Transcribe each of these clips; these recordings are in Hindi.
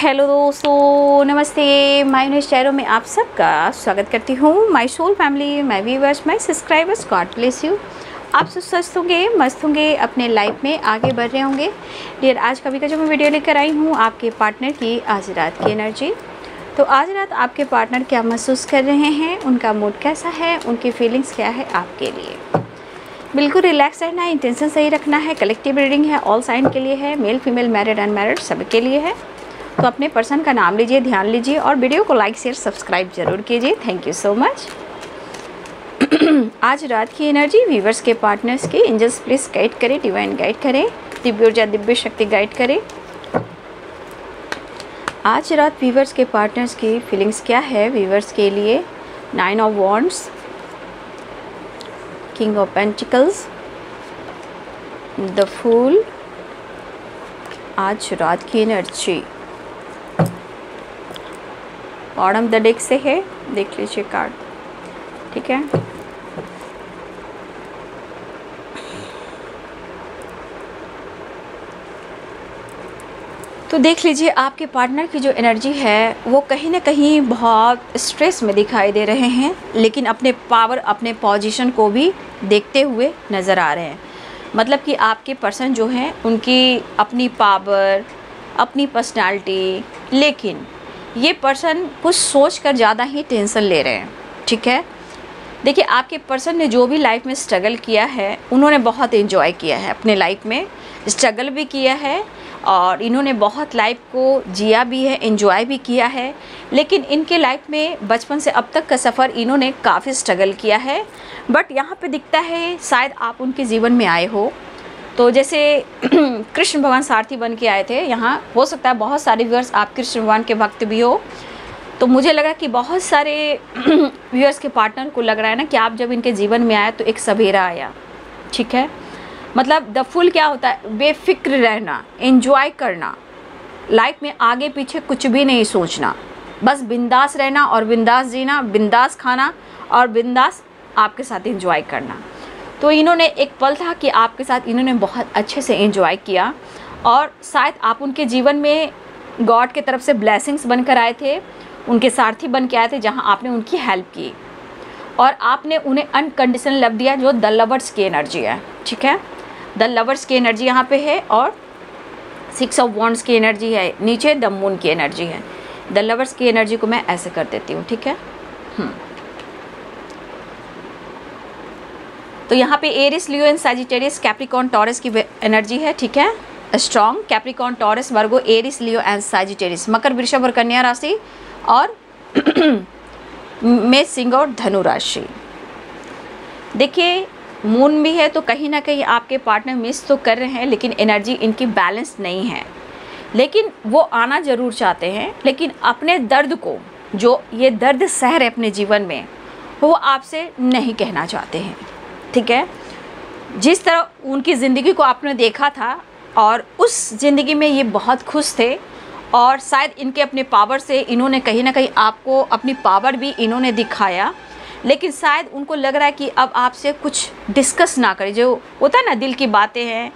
हेलो दोस्तों, नमस्ते। माय न्यूज़ चैनल में आप सबका स्वागत करती हूँ। My soul family, my viewers, my subscribers, God bless you. आप सब स्वस्थ होंगे, मस्त होंगे, अपने लाइफ में आगे बढ़ रहे होंगे। डियर, आज का जो मैं वीडियो लेकर आई हूँ आपके पार्टनर की आज रात की एनर्जी। तो आज रात आपके पार्टनर क्या महसूस कर रहे हैं, उनका मूड कैसा है, उनकी फीलिंग्स क्या है आपके लिए। बिल्कुल रिलैक्स रहना है, इंटेंशन सही रखना है। कलेक्टिव रीडिंग है, ऑल साइन के लिए है, मेल फीमेल, मैरिड अनमैरिड सबके लिए है। तो अपने पर्सन का नाम लीजिए, ध्यान लीजिए और वीडियो को लाइक शेयर सब्सक्राइब जरूर कीजिए। Thank you so much. आज रात की एनर्जी व्यूवर्स के पार्टनर्स की एंजल्स प्लीज गाइड करें, डिवाइन गाइड करें, दिव्य ऊर्जा दिव्य शक्ति गाइड करें। आज रात व्यूवर्स के पार्टनर्स की फीलिंग्स क्या है व्यूवर्स के लिए। 9 of wands, king of pentacles, the fool. आज रात की एनर्जी बॉटम द डेक से है, देख लीजिए कार्ड, ठीक है। तो देख लीजिए आपके पार्टनर की जो एनर्जी है वो कहीं ना कहीं बहुत स्ट्रेस में दिखाई दे रहे हैं, लेकिन अपने पावर, अपने पोजीशन को भी देखते हुए नज़र आ रहे हैं। मतलब कि आपके पर्सन जो हैं उनकी अपनी पावर, अपनी पर्सनालिटी, लेकिन ये पर्सन कुछ सोचकर ज़्यादा ही टेंशन ले रहे हैं, ठीक है। देखिए आपके पर्सन ने जो भी लाइफ में स्ट्रगल किया है, उन्होंने बहुत एंजॉय किया है अपने लाइफ में, स्ट्रगल भी किया है और इन्होंने बहुत लाइफ को जिया भी है, एंजॉय भी किया है। लेकिन इनके लाइफ में बचपन से अब तक का सफ़र इन्होंने काफ़ी स्ट्रगल किया है। बट यहाँ पे दिखता है शायद आप उनके जीवन में आए हो, तो जैसे कृष्ण भगवान सारथी बन के आए थे यहाँ। हो सकता है बहुत सारे व्यूअर्स आप कृष्ण भगवान के भक्त भी हो, तो मुझे लगा कि बहुत सारे व्यूअर्स के पार्टनर को लग रहा है ना कि आप जब इनके जीवन में आए तो एक सवेरा आया, ठीक है। मतलब द फुल क्या होता है, बेफिक्र रहना, एंजॉय करना, लाइफ में आगे पीछे कुछ भी नहीं सोचना, बस बिंदास रहना और बिंदास जीना, बिंदास खाना और बिंदास आपके साथ एंजॉय करना। तो इन्होंने एक पल था कि आपके साथ इन्होंने बहुत अच्छे से एंजॉय किया और शायद आप उनके जीवन में गॉड के तरफ से ब्लेसिंग्स बनकर आए थे, उनके सारथी बन के आए थे, जहां आपने उनकी हेल्प की और आपने उन्हें अनकंडीशनल लव दिया, जो द लवर्स की एनर्जी है, ठीक है। द लवर्स की एनर्जी यहाँ पे है और 6 ऑफ वॉन्ड्स की एनर्जी है, नीचे द मून की एनर्जी है। द लवर्स की एनर्जी को मैं ऐसे कर देती हूँ, ठीक है। तो यहाँ पे Aries, Leo and Sagittarius, Capricorn, Taurus की एनर्जी है, ठीक है। Strong Capricorn, Taurus, Virgo, Aries, Leo and Sagittarius, मकर, वृषभ और कन्या राशि और मेष, सिंह और धनु राशि। देखिए मून भी है तो कहीं ना कहीं आपके पार्टनर मिस तो कर रहे हैं, लेकिन एनर्जी इनकी बैलेंस नहीं है। लेकिन वो आना ज़रूर चाहते हैं, लेकिन अपने दर्द को, जो ये दर्द सह रहे अपने जीवन में, वो आपसे नहीं कहना चाहते हैं, ठीक है। जिस तरह उनकी ज़िंदगी को आपने देखा था और उस ज़िंदगी में ये बहुत खुश थे और शायद इनके अपने पावर से इन्होंने कहीं ना कहीं आपको अपनी पावर भी इन्होंने दिखाया, लेकिन शायद उनको लग रहा है कि अब आपसे कुछ डिस्कस ना करें। जो होता है ना, दिल की बातें हैं,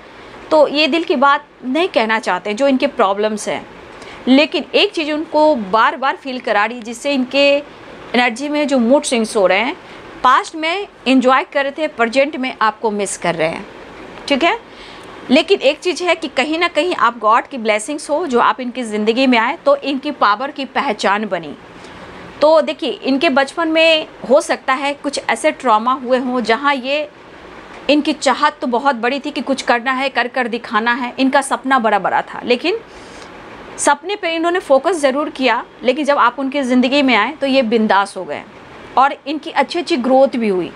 तो ये दिल की बात नहीं कहना चाहते जो इनके प्रॉब्लम्स हैं। लेकिन एक चीज़ उनको बार बार फील करा रही, जिससे इनके एनर्जी में जो मूड स्विंग्स हो रहे हैं, पास्ट में एंजॉय कर रहे थे, प्रेजेंट में आपको मिस कर रहे हैं, ठीक है। लेकिन एक चीज़ है कि कहीं ना कहीं आप गॉड की ब्लेसिंग्स हो जो आप इनकी ज़िंदगी में आए, तो इनकी पावर की पहचान बनी। तो देखिए इनके बचपन में हो सकता है कुछ ऐसे ट्रॉमा हुए हों जहाँ ये, इनकी चाहत तो बहुत बड़ी थी कि कुछ करना है, कर कर दिखाना है, इनका सपना बड़ा बड़ा था, लेकिन सपने पे इन्होंने फोकस ज़रूर किया। लेकिन जब आप उनकी ज़िंदगी में आए तो ये बिंदास हो गए और इनकी अच्छी अच्छी ग्रोथ भी हुई,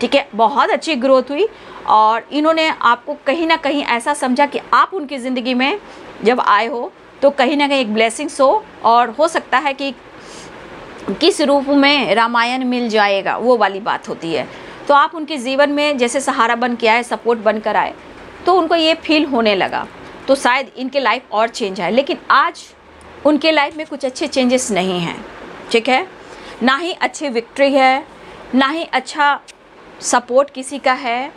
ठीक है, बहुत अच्छी ग्रोथ हुई। और इन्होंने आपको कहीं ना कहीं ऐसा समझा कि आप उनकी ज़िंदगी में जब आए हो तो कहीं ना कहीं एक ब्लेसिंग्स हो, और हो सकता है कि किस रूप में रामायण मिल जाएगा, वो वाली बात होती है। तो आप उनके जीवन में जैसे सहारा बन के आए, सपोर्ट बन कर आए, तो उनको ये फील होने लगा, तो शायद इनके लाइफ और चेंज है। लेकिन आज उनके लाइफ में कुछ अच्छे चेंजेस नहीं हैं, ठीक है। ना ही अच्छी विक्ट्री है, ना ही अच्छा सपोर्ट किसी का है,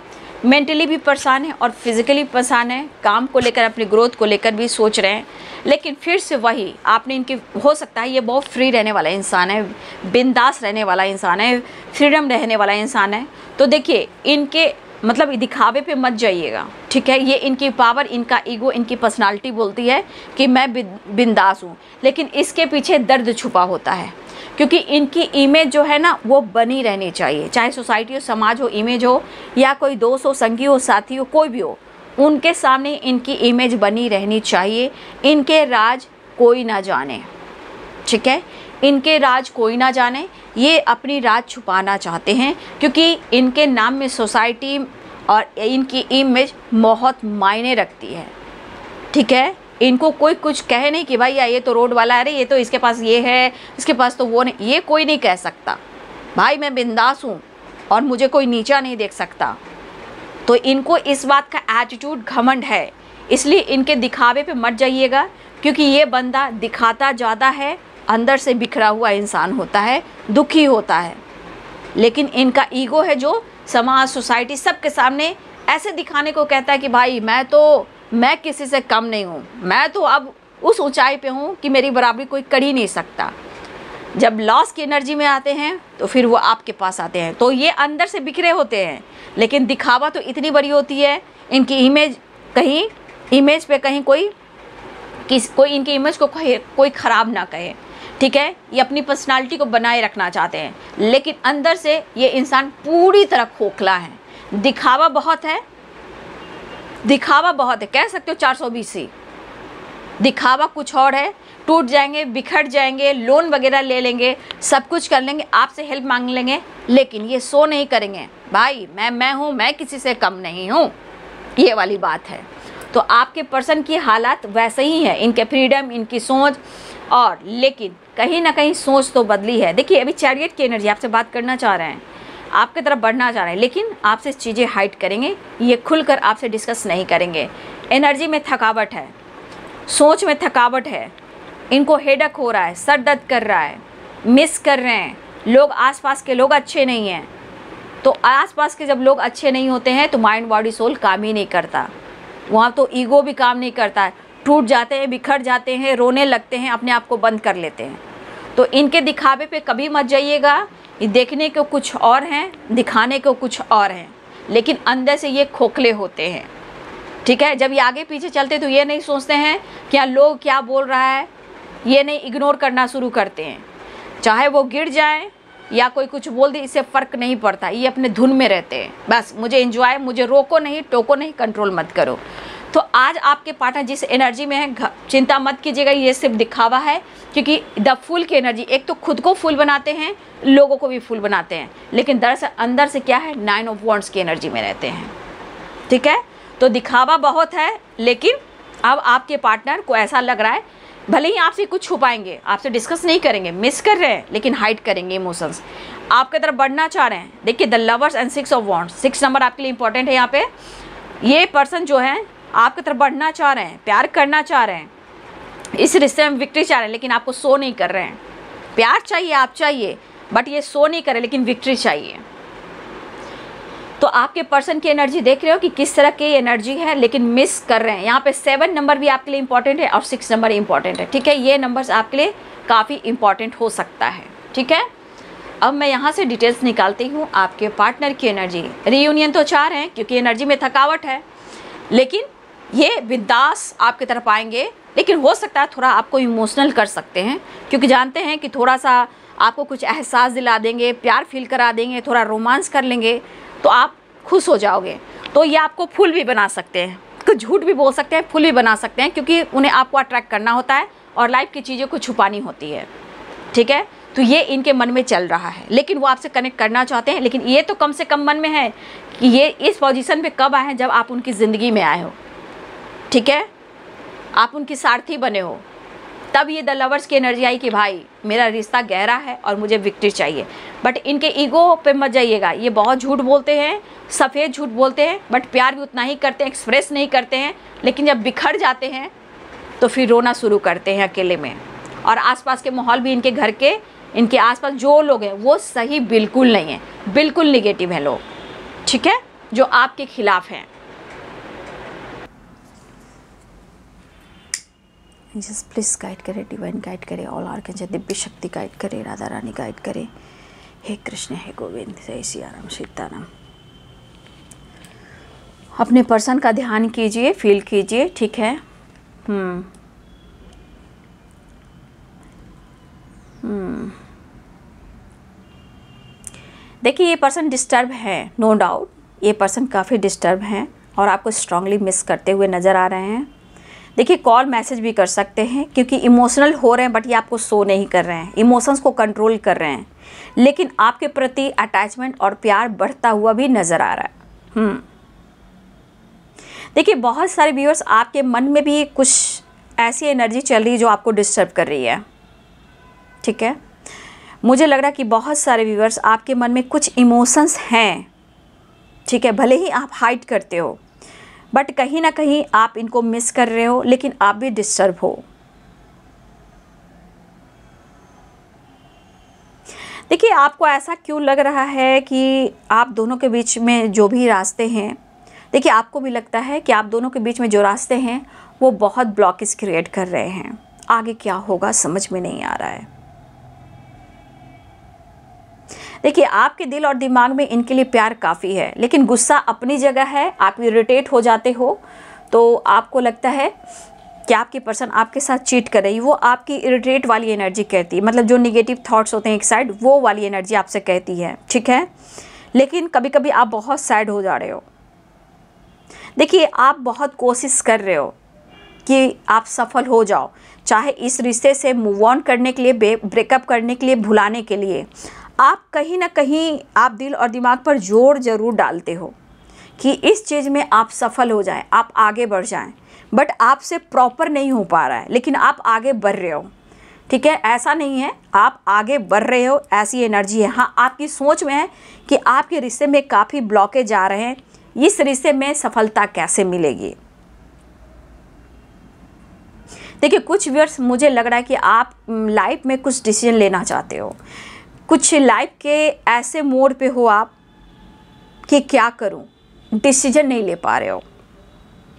मेंटली भी परेशान है और फिजिकली परेशान है, काम को लेकर, अपनी ग्रोथ को लेकर भी सोच रहे हैं। लेकिन फिर से वही आपने इनके, हो सकता है ये बहुत फ्री रहने वाला इंसान है, बिंदास रहने वाला इंसान है, फ्रीडम रहने वाला इंसान है। तो देखिए इनके मतलब दिखावे पे मत जाइएगा, ठीक है। ये इनकी पावर, इनका ईगो, इनकी पर्सनालिटी बोलती है कि मैं बिंदास हूँ, लेकिन इसके पीछे दर्द छुपा होता है। क्योंकि इनकी इमेज जो है ना वो बनी रहनी चाहिए, चाहे सोसाइटी हो, समाज हो, इमेज हो, या कोई दोस्त हो, संगी हो, साथी हो, कोई भी हो, उनके सामने इनकी इमेज बनी रहनी चाहिए। इनके राज कोई ना जाने, ठीक है, इनके राज कोई ना जाने। ये अपनी राज छुपाना चाहते हैं क्योंकि इनके नाम में सोसाइटी और इनकी इमेज बहुत मायने रखती है, ठीक है। इनको कोई कुछ कहे नहीं कि भाई ये तो रोड वाला है, अरे ये तो इसके पास ये है, इसके पास तो वो नहीं, ये कोई नहीं कह सकता। भाई मैं बिंदास हूँ और मुझे कोई नीचा नहीं देख सकता। तो इनको इस बात का एटीट्यूड, घमंड है, इसलिए इनके दिखावे पे मत जाइएगा। क्योंकि ये बंदा दिखाता ज़्यादा है, अंदर से बिखरा हुआ इंसान होता है, दुखी होता है। लेकिन इनका ईगो है जो समाज, सोसाइटी, सबके सामने ऐसे दिखाने को कहता है कि भाई मैं किसी से कम नहीं हूँ, मैं तो अब उस ऊंचाई पे हूँ कि मेरी बराबरी कोई कर ही नहीं सकता। जब लॉस की एनर्जी में आते हैं तो फिर वो आपके पास आते हैं। तो ये अंदर से बिखरे होते हैं, लेकिन दिखावा तो इतनी बड़ी होती है। इनकी इमेज कहीं, इमेज पे कहीं कोई इनकी इमेज को कोई ख़राब ना कहे, ठीक है। ये अपनी पर्सनालिटी को बनाए रखना चाहते हैं, लेकिन अंदर से ये इंसान पूरी तरह खोखला है। दिखावा बहुत है, दिखावा बहुत है, कह सकते हो 420। दिखावा कुछ और है, टूट जाएंगे, बिखर जाएंगे, लोन वगैरह ले लेंगे, सब कुछ कर लेंगे, आपसे हेल्प मांग लेंगे, लेकिन ये सो नहीं करेंगे भाई मैं हूँ, मैं किसी से कम नहीं हूँ, ये वाली बात है। तो आपके पर्सन की हालात वैसे ही है, इनके फ्रीडम, इनकी सोच, और लेकिन कहीं ना कहीं सोच तो बदली है। देखिए अभी चैरियट की एनर्जी आपसे बात करना चाह रहे हैं, आपके तरफ बढ़ना चाह रहे हैं, लेकिन आपसे चीज़ें हाइड करेंगे, ये खुलकर आपसे डिस्कस नहीं करेंगे। एनर्जी में थकावट है, सोच में थकावट है, इनको हेडक हो रहा है, सर दर्द कर रहा है, मिस कर रहे हैं लोग, आसपास के लोग अच्छे नहीं हैं। तो आसपास के जब लोग अच्छे नहीं होते हैं तो माइंड, बॉडी, सोल काम ही नहीं करता, वहाँ तो ईगो भी काम नहीं करता है, टूट जाते हैं, बिखर जाते हैं, रोने लगते हैं, अपने आप को बंद कर लेते हैं। तो इनके दिखावे पे कभी मत जाइएगा। ये देखने को कुछ और हैं, दिखाने को कुछ और हैं, लेकिन अंदर से ये खोखले होते हैं, ठीक है। जब ये आगे पीछे चलते तो ये नहीं सोचते हैं क्या लोग क्या बोल रहा है, ये नहीं, इग्नोर करना शुरू करते हैं। चाहे वो गिर जाए या कोई कुछ बोल दे, इससे फ़र्क नहीं पड़ता, ये अपने धुन में रहते हैं। बस मुझे एंजॉय, मुझे रोको नहीं, टोको नहीं, कंट्रोल मत करो। तो आज आपके पार्टनर जिस एनर्जी में है, चिंता मत कीजिएगा, ये सिर्फ दिखावा है। क्योंकि द फूल की एनर्जी, एक तो खुद को फूल बनाते हैं, लोगों को भी फूल बनाते हैं, लेकिन दरअसल अंदर से क्या है, 9 ऑफ वॉन्ड्स की एनर्जी में रहते हैं, ठीक है। तो दिखावा बहुत है, लेकिन अब आपके पार्टनर को ऐसा लग रहा है, भले ही आपसे कुछ छुपाएंगे, आपसे डिस्कस नहीं करेंगे, मिस कर रहे हैं, लेकिन हाइड करेंगे इमोशंस, आपके तरफ बढ़ना चाह रहे हैं। देखिए the lovers and 6 of wands, 6 number आपके लिए इंपॉर्टेंट है। यहाँ पे ये पर्सन जो है आपकी तरफ बढ़ना चाह रहे हैं, प्यार करना चाह रहे हैं, इस रिश्ते में विक्ट्री चाह रहे हैं, लेकिन आपको शो नहीं कर रहे हैं। प्यार चाहिए, आप चाहिए, बट ये शो नहीं करे, लेकिन विक्ट्री चाहिए। तो आपके पर्सन की एनर्जी देख रहे हो कि किस तरह की एनर्जी है, लेकिन मिस कर रहे हैं। यहाँ पे 7 नंबर भी आपके लिए इंपॉर्टेंट है और 6 नंबर इंपॉर्टेंट है, ठीक है। ये नंबर्स आपके लिए काफ़ी इंपॉर्टेंट हो सकता है, ठीक है। अब मैं यहाँ से डिटेल्स निकालती हूँ आपके पार्टनर की एनर्जी। रीयूनियन तो चाह रहे हैं क्योंकि एनर्जी में थकावट है, लेकिन ये बिंदास आपकी तरफ आएंगे, लेकिन हो सकता है थोड़ा आपको इमोशनल कर सकते हैं, क्योंकि जानते हैं कि थोड़ा सा आपको कुछ एहसास दिला देंगे, प्यार फील करा देंगे, थोड़ा रोमांस कर लेंगे तो आप खुश हो जाओगे। तो ये आपको फुल भी बना सकते हैं, कुछ झूठ भी बोल सकते हैं, फुल भी बना सकते हैं, क्योंकि उन्हें आपको अट्रैक्ट करना होता है और लाइफ की चीज़ों को छुपानी होती है, ठीक है। तो ये इनके मन में चल रहा है, लेकिन वो आपसे कनेक्ट करना चाहते हैं। लेकिन ये तो कम से कम मन में है कि ये इस पोजीशन पे कब आए हैं, जब आप उनकी ज़िंदगी में आए हो, ठीक है, आप उनकी सारथी बने हो, तब ये द लवर्स की एनर्जी आई कि भाई मेरा रिश्ता गहरा है और मुझे विक्ट्री चाहिए। बट इनके ईगो पे मत जाइएगा, ये बहुत झूठ बोलते हैं, सफ़ेद झूठ बोलते हैं, बट प्यार भी उतना ही करते हैं, एक्सप्रेस नहीं करते हैं। लेकिन जब बिखर जाते हैं तो फिर रोना शुरू करते हैं अकेले में। और आसपास के माहौल भी इनके घर के, इनके आसपास जो लोग हैं वो सही बिल्कुल नहीं है, बिल्कुल निगेटिव हैं लोग, ठीक है। जो आपके खिलाफ हैं। जीसस प्लीज गाइड करे, डिवाइन गाइड करे, ऑल आर्कएंजल दिव्य शक्ति गाइड करे, राधा रानी गाइड करे। हे कृष्ण, हे गोविंद, जय सिया राम, सीताराम। अपने पर्सन का ध्यान कीजिए, फील कीजिए, ठीक है। देखिए ये पर्सन डिस्टर्ब है, नो डाउट ये पर्सन काफ़ी डिस्टर्ब हैं और आपको स्ट्रांगली मिस करते हुए नज़र आ रहे हैं। देखिए कॉल मैसेज भी कर सकते हैं क्योंकि इमोशनल हो रहे हैं, बट ये आपको शो नहीं कर रहे हैं, इमोशंस को कंट्रोल कर रहे हैं, लेकिन आपके प्रति अटैचमेंट और प्यार बढ़ता हुआ भी नज़र आ रहा है। देखिए बहुत सारे व्यूअर्स, आपके मन में भी कुछ ऐसी एनर्जी चल रही है जो आपको डिस्टर्ब कर रही है, ठीक है। मुझे लग रहा है कि बहुत सारे व्यूअर्स, आपके मन में कुछ इमोशंस हैं, ठीक है, भले ही आप हाइड करते हो, बट कहीं ना कहीं आप इनको मिस कर रहे हो, लेकिन आप भी डिस्टर्ब हो। देखिए आपको ऐसा क्यों लग रहा है कि आप दोनों के बीच में जो भी रास्ते हैं, देखिए आपको भी लगता है कि आप दोनों के बीच में जो रास्ते हैं वो बहुत ब्लॉकेज क्रिएट कर रहे हैं। आगे क्या होगा समझ में नहीं आ रहा है। देखिए आपके दिल और दिमाग में इनके लिए प्यार काफ़ी है, लेकिन गुस्सा अपनी जगह है। आप इरिटेट हो जाते हो तो आपको लगता है कि आपकी पर्सन आपके साथ चीट कर रही है, वो आपकी इरिटेट वाली एनर्जी कहती है, मतलब जो निगेटिव थॉट्स होते हैं एक साइड, वो वाली एनर्जी आपसे कहती है, ठीक है। लेकिन कभी कभी आप बहुत सैड हो जा रहे हो। देखिए आप बहुत कोशिश कर रहे हो कि आप सफल हो जाओ, चाहे इस रिश्ते से मूव ऑन करने के लिए, ब्रेकअप करने के लिए, भुलाने के लिए। आप कहीं ना कहीं आप दिल और दिमाग पर जोर ज़रूर डालते हो कि इस चीज़ में आप सफल हो जाएं, आप आगे बढ़ जाएं, बट आपसे प्रॉपर नहीं हो पा रहा है, लेकिन आप आगे बढ़ रहे हो, ठीक है। ऐसा नहीं है, आप आगे बढ़ रहे हो, ऐसी एनर्जी है। हाँ आपकी सोच में है कि आपके रिश्ते में काफ़ी ब्लॉकेज आ रहे हैं, इस रिश्ते में सफलता कैसे मिलेगी। देखिए कुछ व्यूअर्स, मुझे लग रहा है कि आप लाइफ में कुछ डिसीजन लेना चाहते हो, कुछ लाइफ के ऐसे मोड़ पे हो आप कि क्या करूं, डिसीजन नहीं ले पा रहे हो,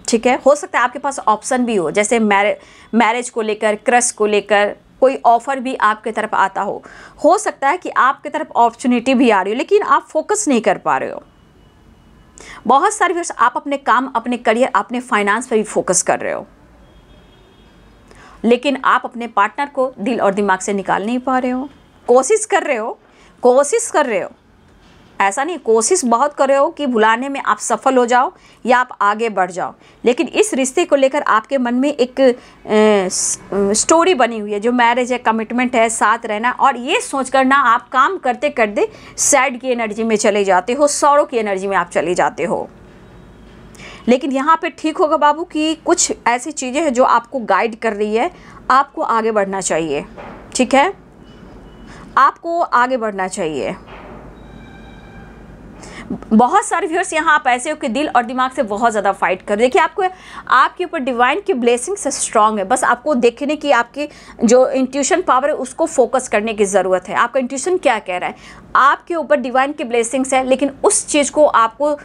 ठीक है। हो सकता है आपके पास ऑप्शन भी हो, जैसे मैरिज को लेकर, क्रश को लेकर कोई ऑफ़र भी आपके तरफ आता हो सकता है कि आपके तरफ अपॉर्चुनिटी भी आ रही हो, लेकिन आप फोकस नहीं कर पा रहे हो। बहुत सारे व्यूअर्स, आप अपने काम, अपने करियर, अपने फाइनेंस पर भी फोकस कर रहे हो, लेकिन आप अपने पार्टनर को दिल और दिमाग से निकाल नहीं पा रहे हो। कोशिश कर रहे हो, ऐसा नहीं, कोशिश बहुत कर रहे हो कि भुलाने में आप सफल हो जाओ या आप आगे बढ़ जाओ, लेकिन इस रिश्ते को लेकर आपके मन में एक स्टोरी बनी हुई है, जो मैरिज है, कमिटमेंट है, साथ रहना, और ये सोच कर ना आप काम करते करते सैड की एनर्जी में चले जाते हो, सौरों की एनर्जी में आप चले जाते हो। लेकिन यहाँ पे ठीक होगा बाबू कि कुछ ऐसी चीज़ें हैं जो आपको गाइड कर रही है, आपको आगे बढ़ना चाहिए, ठीक है, आपको आगे बढ़ना चाहिए। बहुत सारे व्यूअर्स यहाँ आप ऐसे हो कि दिल और दिमाग से बहुत ज़्यादा फाइट कर, देखिए आपको, आपके ऊपर डिवाइन की ब्लेसिंग्स स्ट्रांग है, बस आपको देखने की, आपकी जो इंट्यूशन पावर है उसको फोकस करने की ज़रूरत है। आपका इंट्यूशन क्या कह रहा है, आपके ऊपर डिवाइन की ब्लेसिंग्स है, लेकिन उस चीज़ को आपको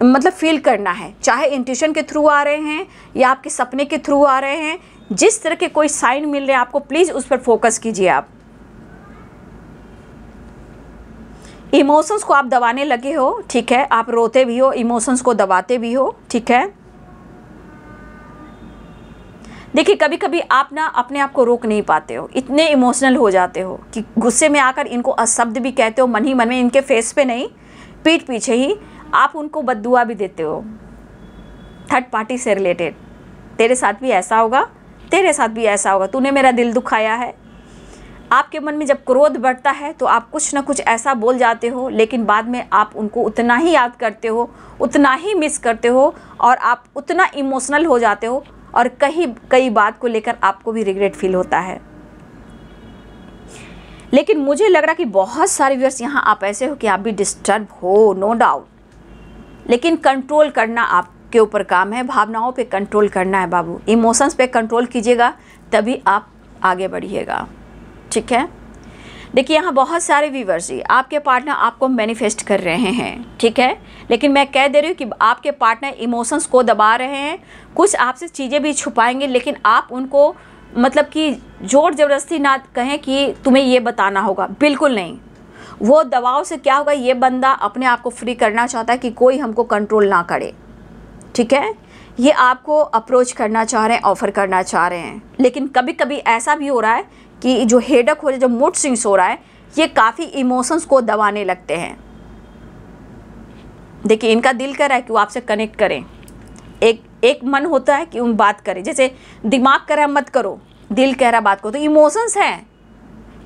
मतलब फील करना है, चाहे इंट्यूशन के थ्रू आ रहे हैं या आपके सपने के थ्रू आ रहे हैं, जिस तरह के कोई साइन मिल रहे हैं आपको, प्लीज़ उस पर फोकस कीजिए। आप इमोशंस को आप दबाने लगे हो, ठीक है, आप रोते भी हो, इमोशंस को दबाते भी हो, ठीक है। देखिए कभी कभी आप ना अपने आप को रोक नहीं पाते हो, इतने इमोशनल हो जाते हो कि गुस्से में आकर इनको अशब्द भी कहते हो, मन ही मन में, इनके फेस पे नहीं, पीठ पीछे ही आप उनको बद्दुआ भी देते हो, थर्ड पार्टी से रिलेटेड, तेरे साथ भी ऐसा होगा, तेरे साथ भी ऐसा होगा, तूने मेरा दिल दुखाया है। आपके मन में जब क्रोध बढ़ता है तो आप कुछ ना कुछ ऐसा बोल जाते हो, लेकिन बाद में आप उनको उतना ही याद करते हो, उतना ही मिस करते हो, और आप उतना इमोशनल हो जाते हो, और कई बात को लेकर आपको भी रिग्रेट फील होता है। लेकिन मुझे लग रहा कि बहुत सारे व्यूअर्स यहाँ आप ऐसे हो कि आप भी डिस्टर्ब हो, नो डाउट, लेकिन कंट्रोल करना आपके ऊपर काम है, भावनाओं पे कंट्रोल करना है बाबू, इमोशंस पे कंट्रोल कीजिएगा, तभी आप आगे बढ़िएगा, ठीक है। देखिए यहाँ बहुत सारे व्यूवर्स जी आपके पार्टनर आपको मैनिफेस्ट कर रहे हैं, ठीक है, लेकिन मैं कह दे रही हूँ कि आपके पार्टनर इमोशंस को दबा रहे हैं, कुछ आपसे चीज़ें भी छुपाएंगे, लेकिन आप उनको मतलब कि जोर ज़बरदस्ती ना कहें कि तुम्हें ये बताना होगा, बिल्कुल नहीं। वो दबाव से क्या होगा, ये बंदा अपने आप को फ्री करना चाहता है कि कोई हमको कंट्रोल ना करे, ठीक है। ये आपको अप्रोच करना चाह रहे हैं, ऑफ़र करना चाह रहे हैं, लेकिन कभी कभी ऐसा भी हो रहा है कि जो हेडक हो रहा है, जो मूड स्विंग्स हो रहा है, ये काफ़ी इमोशंस को दबाने लगते हैं। देखिए इनका दिल कर रहा है कि वो आपसे कनेक्ट करें, एक मन होता है कि उन बात करें, जैसे दिमाग कह रहा है मत करो, दिल कह रहा है बात करो, तो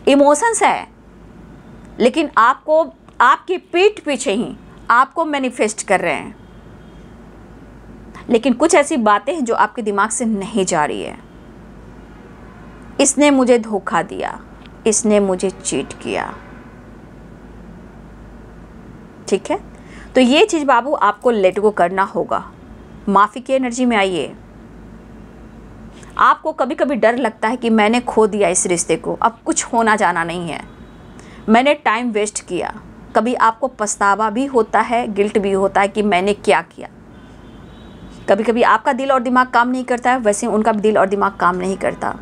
इमोशंस है, लेकिन आपको आपकी पीठ पीछे ही आपको मैनिफेस्ट कर रहे हैं। लेकिन कुछ ऐसी बातें हैं जो आपके दिमाग से नहीं जा रही है। इसने मुझे धोखा दिया, इसने मुझे चीट किया, ठीक है। तो ये चीज़ बाबू आपको लेट गो करना होगा, माफ़ी की एनर्जी में आइए। आपको कभी कभी डर लगता है कि मैंने खो दिया इस रिश्ते को, अब कुछ होना जाना नहीं है, मैंने टाइम वेस्ट किया। कभी आपको पछतावा भी होता है, गिल्ट भी होता है कि मैंने क्या किया। कभी कभी आपका दिल और दिमाग काम नहीं करता है, वैसे उनका भी दिल और दिमाग काम नहीं करता।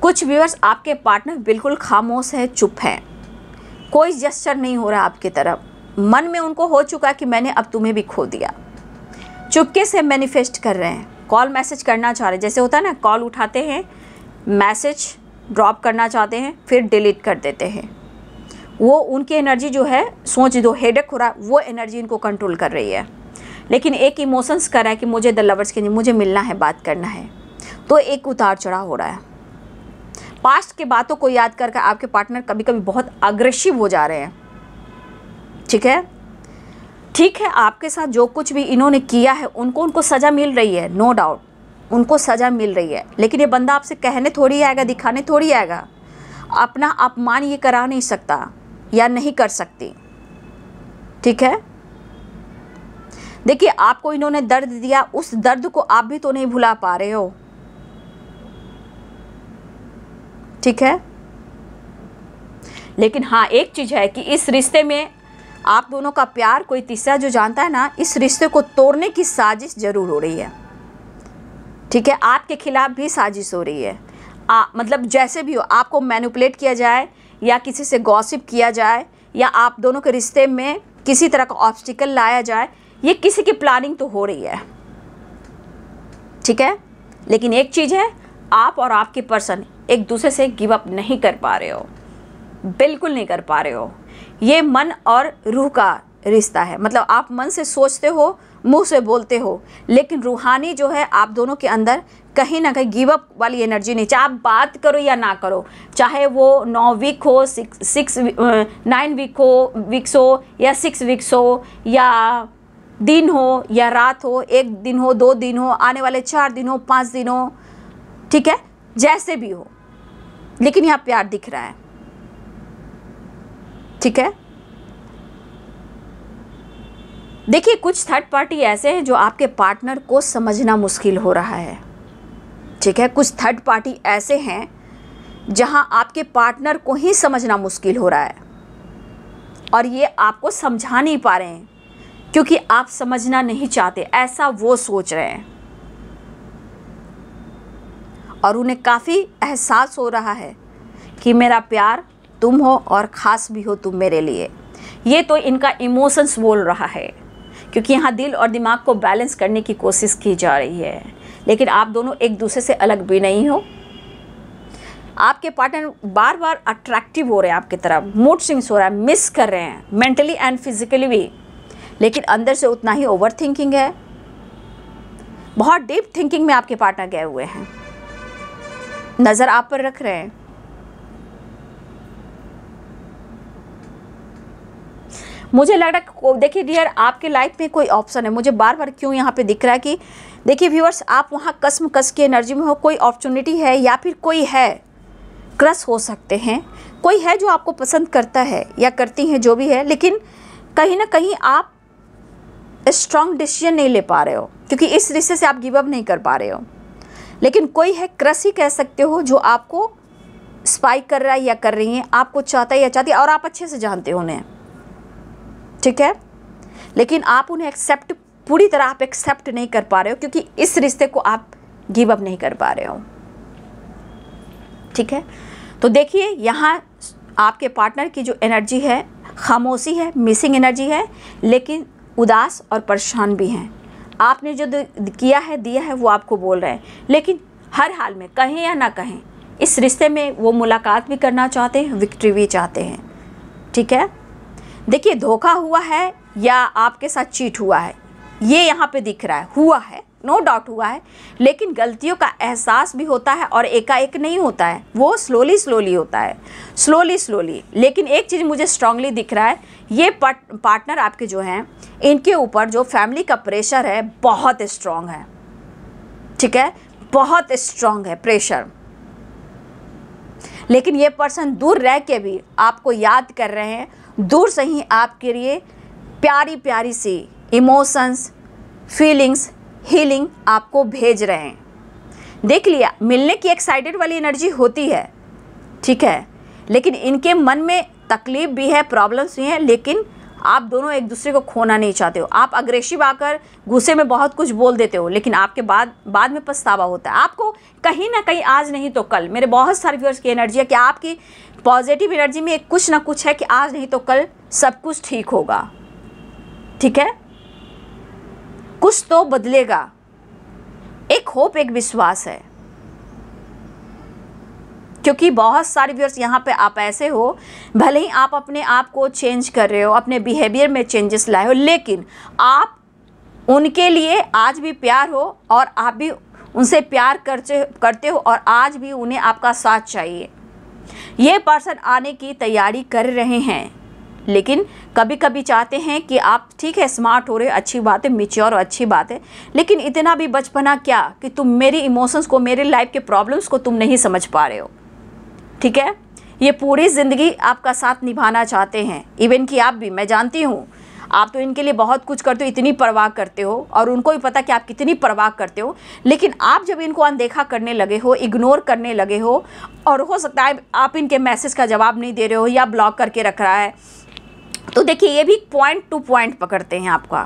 कुछ व्यूअर्स आपके पार्टनर बिल्कुल खामोश है, चुप है, कोई जेस्चर नहीं हो रहा आपकी तरफ, मन में उनको हो चुका है कि मैंने अब तुम्हें भी खो दिया। चुपके से मैनिफेस्ट कर रहे हैं, कॉल मैसेज करना चाह रहे हैं, जैसे होता है ना, कॉल उठाते हैं, मैसेज ड्रॉप करना चाहते हैं, फिर डिलीट कर देते हैं। वो उनकी एनर्जी जो है, सोच जो हेडेक हो रहा है, वो एनर्जी इनको कंट्रोल कर रही है। लेकिन एक इमोशंस कर रहा है कि मुझे द लवर्स के, मुझे मिलना है, बात करना है, तो एक उतार चढ़ाव हो रहा है। पास्ट के बातों को याद करके आपके पार्टनर कभी कभी बहुत अग्रेसिव हो जा रहे हैं, ठीक है। ठीक है, आपके साथ जो कुछ भी इन्होंने किया है उनको सज़ा मिल रही है, नो डाउट उनको सज़ा मिल रही है, लेकिन ये बंदा आपसे कहने थोड़ी आएगा, दिखाने थोड़ी आएगा। अपना अपमान ये करा नहीं सकता या नहीं कर सकती, ठीक है। देखिए आपको इन्होंने दर्द दिया, उस दर्द को आप भी तो नहीं भुला पा रहे हो, ठीक है। लेकिन हाँ एक चीज़ है कि इस रिश्ते में आप दोनों का प्यार कोई तीसरा जो जानता है ना, इस रिश्ते को तोड़ने की साजिश जरूर हो रही है, ठीक है। आपके खिलाफ भी साजिश हो रही है, मतलब जैसे भी हो, आपको मैनिपुलेट किया जाए या किसी से गॉसिप किया जाए या आप दोनों के रिश्ते में किसी तरह का ऑब्स्टिकल लाया जाए, ये किसी की प्लानिंग तो हो रही है, ठीक है। लेकिन एक चीज़ है, आप और आपके पर्सन एक दूसरे से गिव अप नहीं कर पा रहे हो, बिल्कुल नहीं कर पा रहे हो। ये मन और रूह का रिश्ता है, मतलब आप मन से सोचते हो, मुंह से बोलते हो, लेकिन रूहानी जो है आप दोनों के अंदर कहीं ना कहीं गिव अप वाली एनर्जी नहीं। चाहे आप बात करो या ना करो, चाहे वो 9 वीक हो, 9 वीक्स हो या 6 वीक्स हो, या दिन हो या रात हो, 1 दिन हो, 2 दिन हो, आने वाले 4 दिन हो, 5 दिन हो, ठीक है, जैसे भी हो, लेकिन यहाँ प्यार दिख रहा है, ठीक है। देखिए कुछ थर्ड पार्टी ऐसे हैं जो आपके पार्टनर को समझना मुश्किल हो रहा है, ठीक है। कुछ थर्ड पार्टी ऐसे हैं जहां आपके पार्टनर को ही समझना मुश्किल हो रहा है, और ये आपको समझा नहीं पा रहे हैं क्योंकि आप समझना नहीं चाहते, ऐसा वो सोच रहे हैं। और उन्हें काफ़ी एहसास हो रहा है कि मेरा प्यार तुम हो और ख़ास भी हो तुम मेरे लिए। ये तो इनका इमोशंस बोल रहा है, क्योंकि यहाँ दिल और दिमाग को बैलेंस करने की कोशिश की जा रही है, लेकिन आप दोनों एक दूसरे से अलग भी नहीं हो। आपके पार्टनर बार बार अट्रैक्टिव हो रहे हैं आपकी तरफ, मूड स्विंग्स हो रहा है, मिस कर रहे हैं मेंटली एंड फिजिकली भी, लेकिन अंदर से उतना ही ओवर थिंकिंग है, बहुत डीप थिंकिंग में आपके पार्टनर गए हुए हैं, नज़र आप पर रख रहे हैं। मुझे लग रहा है, देखिए डियर, आपके लाइफ में कोई ऑप्शन है, मुझे बार बार क्यों यहाँ पे दिख रहा है कि देखिए व्यूअर्स, आप वहाँ कसम कस की एनर्जी में हो, कोई अपॉर्चुनिटी है या फिर कोई है, क्रश हो सकते हैं, कोई है जो आपको पसंद करता है या करती हैं, जो भी है, लेकिन कहीं ना कहीं आप स्ट्रॉन्ग डिसीजन नहीं ले पा रहे हो क्योंकि इस रिश्ते से आप गिव अप नहीं कर पा रहे हो। लेकिन कोई है, क्रश ही कह सकते हो, जो आपको स्पाइक कर रहा है या कर रही हैं, आपको चाहता है या चाहती है, और आप अच्छे से जानते हो उन्हें, ठीक है, लेकिन आप उन्हें एक्सेप्ट, पूरी तरह आप एक्सेप्ट नहीं कर पा रहे हो, क्योंकि इस रिश्ते को आप गिव अप नहीं कर पा रहे हो, ठीक है। तो देखिए यहाँ आपके पार्टनर की जो एनर्जी है, खामोशी है, मिसिंग एनर्जी है, लेकिन उदास और परेशान भी हैं। आपने जो किया है, दिया है, वो आपको बोल रहे हैं, लेकिन हर हाल में कहें या ना कहें, इस रिश्ते में वो मुलाकात भी करना चाहते हैं, विक्ट्री भी चाहते हैं, ठीक है। देखिए धोखा हुआ है या आपके साथ चीट हुआ है, ये यहाँ पे दिख रहा है, हुआ है, नो डाउट हुआ है, लेकिन गलतियों का एहसास भी होता है और एकाएक नहीं होता है, वो स्लोली होता है, स्लोली। लेकिन एक चीज़ मुझे स्ट्रांगली दिख रहा है, ये पार्टनर आपके जो हैं, इनके ऊपर जो फैमिली का प्रेशर है बहुत स्ट्रांग है, ठीक है, बहुत स्ट्रांग है प्रेशर। लेकिन ये पर्सन दूर रह के भी आपको याद कर रहे हैं, दूर से ही आपके लिए प्यारी प्यारी सी इमोशंस, फीलिंग्स, हीलिंग आपको भेज रहे हैं। देख लिया, मिलने की एक्साइटेड वाली एनर्जी होती है, ठीक है, लेकिन इनके मन में तकलीफ भी है, प्रॉब्लम्स भी हैं, लेकिन आप दोनों एक दूसरे को खोना नहीं चाहते हो। आप अग्रेसिव आकर गुस्से में बहुत कुछ बोल देते हो, लेकिन आपके बाद में पछतावा होता है। आपको कहीं ना कहीं आज नहीं तो कल, मेरे बहुत सारे व्यूअर्स की एनर्जी है कि आपकी पॉजिटिव एनर्जी में कुछ ना कुछ है कि आज नहीं तो कल सब कुछ ठीक होगा, ठीक है, कुछ तो बदलेगा, एक होप, एक विश्वास है। क्योंकि बहुत सारे व्यूअर्स यहाँ पे आप ऐसे हो, भले ही आप अपने आप को चेंज कर रहे हो, अपने बिहेवियर में चेंजेस लाए हो, लेकिन आप उनके लिए आज भी प्यार हो और आप भी उनसे प्यार करते हो और आज भी उन्हें आपका साथ चाहिए। ये पर्सन आने की तैयारी कर रहे हैं, लेकिन कभी कभी चाहते हैं कि आप, ठीक है, स्मार्ट हो रहे हो, अच्छी बात है, मैच्योर और अच्छी बात है, लेकिन इतना भी बचपना क्या कि तुम मेरी इमोशंस को, मेरे लाइफ के प्रॉब्लम्स को तुम नहीं समझ पा रहे हो, ठीक है। ये पूरी ज़िंदगी आपका साथ निभाना चाहते हैं, इवन कि आप भी, मैं जानती हूँ आप तो इनके लिए बहुत कुछ करते हो, इतनी परवाह करते हो, और उनको भी पता कि आप कितनी परवाह करते हो, लेकिन आप जब इनको अनदेखा करने लगे हो, इग्नोर करने लगे हो, और हो सकता है आप इनके मैसेज का जवाब नहीं दे रहे हो या ब्लॉक करके रख रहा है, तो देखिए ये भी पॉइंट टू पॉइंट पकड़ते हैं आपका,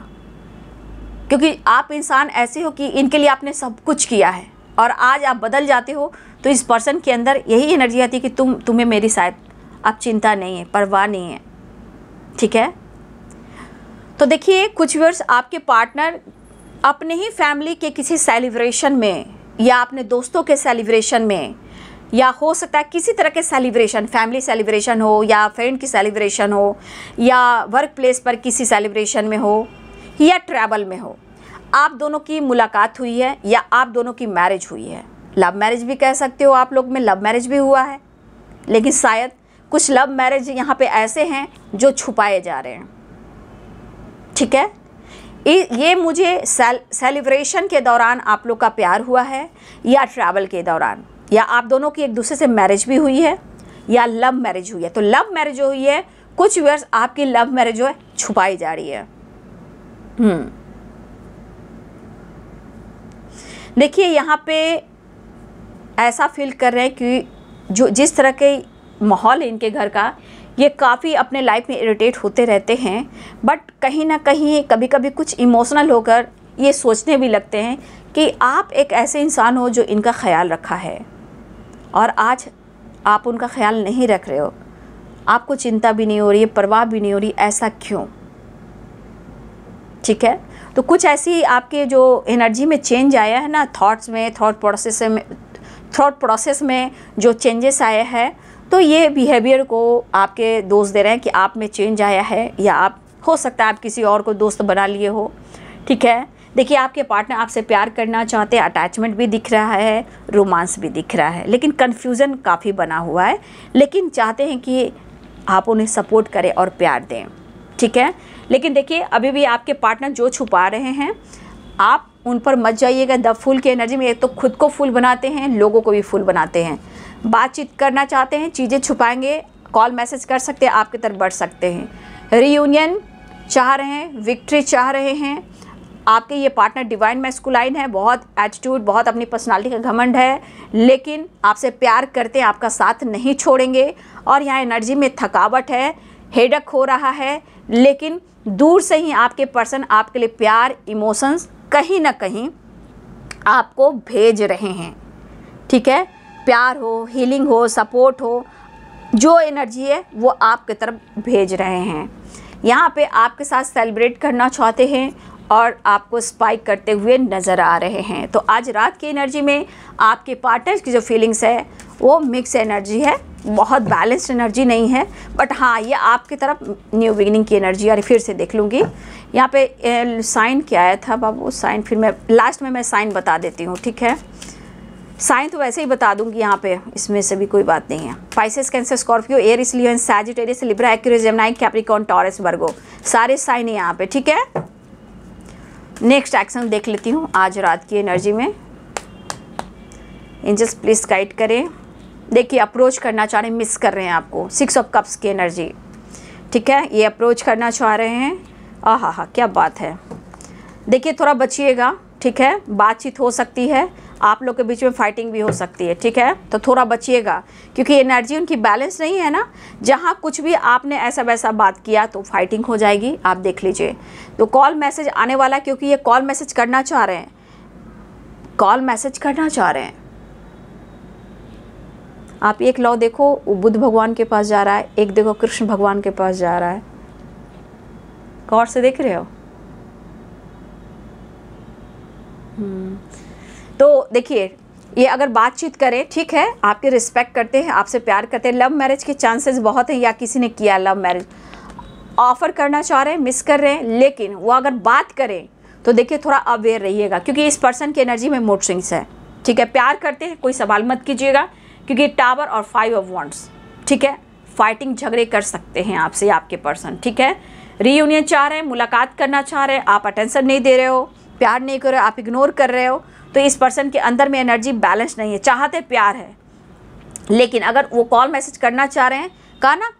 क्योंकि आप इंसान ऐसे हो कि इनके लिए आपने सब कुछ किया है और आज आप बदल जाते हो, तो इस पर्सन के अंदर यही एनर्जी आती है कि तुम्हें मेरी शायद अब चिंता नहीं है, परवाह नहीं है, ठीक है। तो देखिए कुछ व्यूअर्स, आपके पार्टनर अपने ही फैमिली के किसी सेलिब्रेशन में या अपने दोस्तों के सेलिब्रेशन में, या हो सकता है किसी तरह के सेलिब्रेशन, फैमिली सेलिब्रेशन हो या फ्रेंड की सेलिब्रेशन हो या वर्क प्लेस पर किसी सेलिब्रेशन में हो या ट्रैवल में हो, आप दोनों की मुलाकात हुई है या आप दोनों की मैरिज हुई है। लव मैरिज भी कह सकते हो, आप लोग में लव मैरिज भी हुआ है, लेकिन शायद कुछ लव मैरिज यहाँ पे ऐसे हैं जो छुपाए जा रहे हैं, ठीक है। ये मुझे सेलिब्रेशन के दौरान आप लोग का प्यार हुआ है या ट्रैवल के दौरान, या आप दोनों की एक दूसरे से मैरिज भी हुई है या लव मैरिज हुई है। तो लव मैरिज जो हुई है, कुछ व्यूअर्स आपकी लव मैरिज जो है छुपाई जा रही है। देखिए यहाँ पे ऐसा फील कर रहे हैं कि जो जिस तरह के माहौल है इनके घर का, ये काफ़ी अपने लाइफ में इरिटेट होते रहते हैं, बट कहीं ना कहीं कभी कभी कुछ इमोशनल होकर ये सोचने भी लगते हैं कि आप एक ऐसे इंसान हो जो इनका ख्याल रखा है और आज आप उनका ख्याल नहीं रख रहे हो, आपको चिंता भी नहीं हो रही है, परवाह भी नहीं हो रही, ऐसा क्यों, ठीक है। तो कुछ ऐसी आपके जो एनर्जी में चेंज आया है ना, थॉट्स में, थॉट प्रोसेस में जो चेंजेस आए हैं, तो ये बिहेवियर को आपके दोस्त दे रहे हैं कि आप में चेंज आया है, या आप, हो सकता है आप किसी और को दोस्त बना लिए हो, ठीक है। देखिए आपके पार्टनर आपसे प्यार करना चाहते हैं, अटैचमेंट भी दिख रहा है, रोमांस भी दिख रहा है, लेकिन कन्फ्यूज़न काफ़ी बना हुआ है, लेकिन चाहते हैं कि आप उन्हें सपोर्ट करें और प्यार दें, ठीक है। लेकिन देखिए अभी भी आपके पार्टनर जो छुपा रहे हैं, आप उन पर मत जाइएगा। द फूल की एनर्जी में एक तो खुद को फूल बनाते हैं, लोगों को भी फूल बनाते हैं। बातचीत करना चाहते हैं, चीज़ें छुपाएंगे, कॉल मैसेज कर सकते हैं, आपकी तरफ बढ़ सकते हैं। रियूनियन चाह रहे हैं, विक्ट्री चाह रहे हैं, आपके ये पार्टनर डिवाइन मैस्कुलाइन है, बहुत एटीट्यूड, बहुत अपनी पर्सनालिटी का घमंड है, लेकिन आपसे प्यार करते हैं, आपका साथ नहीं छोड़ेंगे। और यहाँ एनर्जी में थकावट है, हेडेक हो रहा है, लेकिन दूर से ही आपके पर्सन आपके लिए प्यार, इमोशंस कहीं ना कहीं आपको भेज रहे हैं। ठीक है, प्यार हो, हीलिंग हो, सपोर्ट हो, जो एनर्जी है वो आपकी तरफ भेज रहे हैं। यहाँ पे आपके साथ सेलिब्रेट करना चाहते हैं और आपको स्पाइक करते हुए नज़र आ रहे हैं। तो आज रात की एनर्जी में आपके पार्टनर्स की जो फीलिंग्स है वो मिक्स एनर्जी है, बहुत बैलेंस्ड एनर्जी नहीं है, बट हाँ ये आपकी तरफ न्यू बिगिनिंग की एनर्जी। और फिर से देख लूँगी यहाँ पे साइन क्या आया था बाबू, साइन फिर मैं लास्ट में मैं साइन बता देती हूँ। ठीक है, साइन तो वैसे ही बता दूंगी यहाँ पे, इसमें से भी कोई बात नहीं है। Pisces, Cancer, Scorpio, Aries, Leo, Sagittarius, Libra, Aquarius, Gemini, Capricorn, Taurus, Virgo, सारे साइन है यहाँ पे। ठीक है, नेक्स्ट एक्शन देख लेती हूँ आज रात की एनर्जी में। एंजल्स प्लीज गाइड करें। देखिए अप्रोच करना चाह रहे हैं, मिस कर रहे हैं आपको, 6 ऑफ कप्स की एनर्जी। ठीक है, ये अप्रोच करना चाह रहे हैं। आहा क्या बात है। देखिए थोड़ा बचिएगा, ठीक है, बातचीत हो सकती है, आप लोग के बीच में फाइटिंग भी हो सकती है। ठीक है, तो थोड़ा बचिएगा क्योंकि एनर्जी उनकी बैलेंस नहीं है ना। जहाँ कुछ भी आपने ऐसा वैसा बात किया तो फाइटिंग हो जाएगी, आप देख लीजिए। तो कॉल मैसेज आने वाला, क्योंकि ये कॉल मैसेज करना चाह रहे हैं, कॉल मैसेज करना चाह रहे हैं। आप एक लॉ देखो, बुद्ध भगवान के पास जा रहा है, एक देखो कृष्ण भगवान के पास जा रहा है, गौर से देख रहे हो। तो देखिए ये अगर बातचीत करें, ठीक है, आपके रिस्पेक्ट करते हैं, आपसे प्यार करते हैं, लव मैरिज के चांसेस बहुत हैं, या किसी ने किया लव मैरिज, ऑफर करना चाह रहे हैं, मिस कर रहे हैं, लेकिन वो अगर बात करें तो देखिए थोड़ा अवेयर रहिएगा क्योंकि इस पर्सन की एनर्जी में मूड स्विंग्स है। ठीक है, प्यार करते हैं, कोई सवाल मत कीजिएगा क्योंकि टावर और 5 ऑफ वॉन्ड्स, ठीक है, फाइटिंग झगड़े कर सकते हैं आपसे आपके पर्सन। ठीक है, रीयूनियन चाह रहे हैं, मुलाकात करना चाह रहे हैं, आप अटेंशन नहीं दे रहे हो, प्यार नहीं कर रहे हो, आप इग्नोर कर रहे हो, तो इस पर्सन के अंदर में एनर्जी बैलेंस नहीं है। चाहते प्यार है, लेकिन अगर वो कॉल मैसेज करना चाह रहे हैं, कहा ना,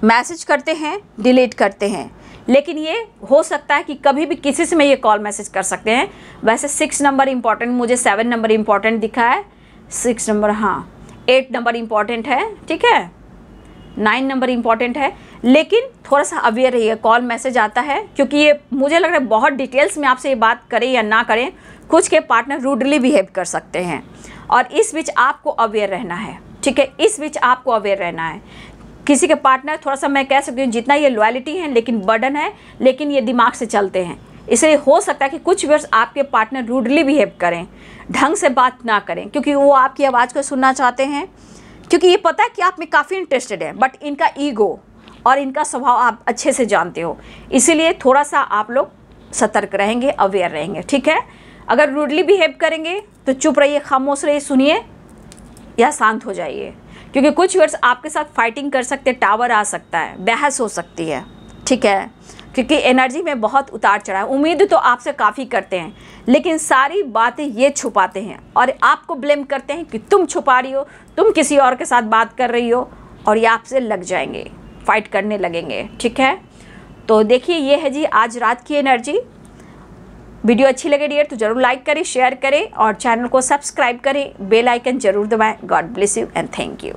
मैसेज करते हैं, डिलीट करते हैं, लेकिन ये हो सकता है कि कभी भी किसी से मैं ये कॉल मैसेज कर सकते हैं। वैसे 6 नंबर इंपॉर्टेंट, मुझे 7 नंबर इंपॉर्टेंट दिखा है, 6 नंबर, हाँ 8 नंबर इंपॉर्टेंट है, ठीक है, 9 नंबर इंपॉर्टेंट है, लेकिन थोड़ा सा अवेयर रहिए, कॉल मैसेज आता है क्योंकि ये मुझे लग रहा है बहुत डिटेल्स में आपसे ये बात करें या ना करें, कुछ के पार्टनर रूडली बिहेव कर सकते हैं और इस बीच आपको अवेयर रहना है। ठीक है, इस बीच आपको अवेयर रहना है। किसी के पार्टनर थोड़ा सा मैं कह सकती हूँ जितना ये लॉयल्टी है लेकिन बर्डन है, लेकिन ये दिमाग से चलते हैं, इसलिए हो सकता है कि कुछ वर्ष आपके पार्टनर रूडली बिहेव करें, ढंग से बात ना करें क्योंकि वो आपकी आवाज़ को सुनना चाहते हैं, क्योंकि ये पता है कि आप में काफ़ी इंटरेस्टेड है, बट इनका ईगो और इनका स्वभाव आप अच्छे से जानते हो, इसीलिए थोड़ा सा आप लोग सतर्क रहेंगे, अवेयर रहेंगे। ठीक है, अगर रूडली बिहेव करेंगे तो चुप रहिए, खामोश रहिए, सुनिए या शांत हो जाइए, क्योंकि कुछ वर्ष आपके साथ फाइटिंग कर सकते हैं, टावर आ सकता है, बहस हो सकती है। ठीक है, क्योंकि एनर्जी में बहुत उतार चढ़ाव, उम्मीद तो आपसे काफ़ी करते हैं लेकिन सारी बातें ये छुपाते हैं और आपको ब्लेम करते हैं कि तुम छुपा रही हो, तुम किसी और के साथ बात कर रही हो, और ये आपसे लग जाएंगे, फाइट करने लगेंगे। ठीक है, तो देखिए ये है जी आज रात की एनर्जी। वीडियो अच्छी लगे डियर तो जरूर लाइक करें, शेयर करें और चैनल को सब्सक्राइब करें, बेल आइकन जरूर दबाएं। God bless you and thank you.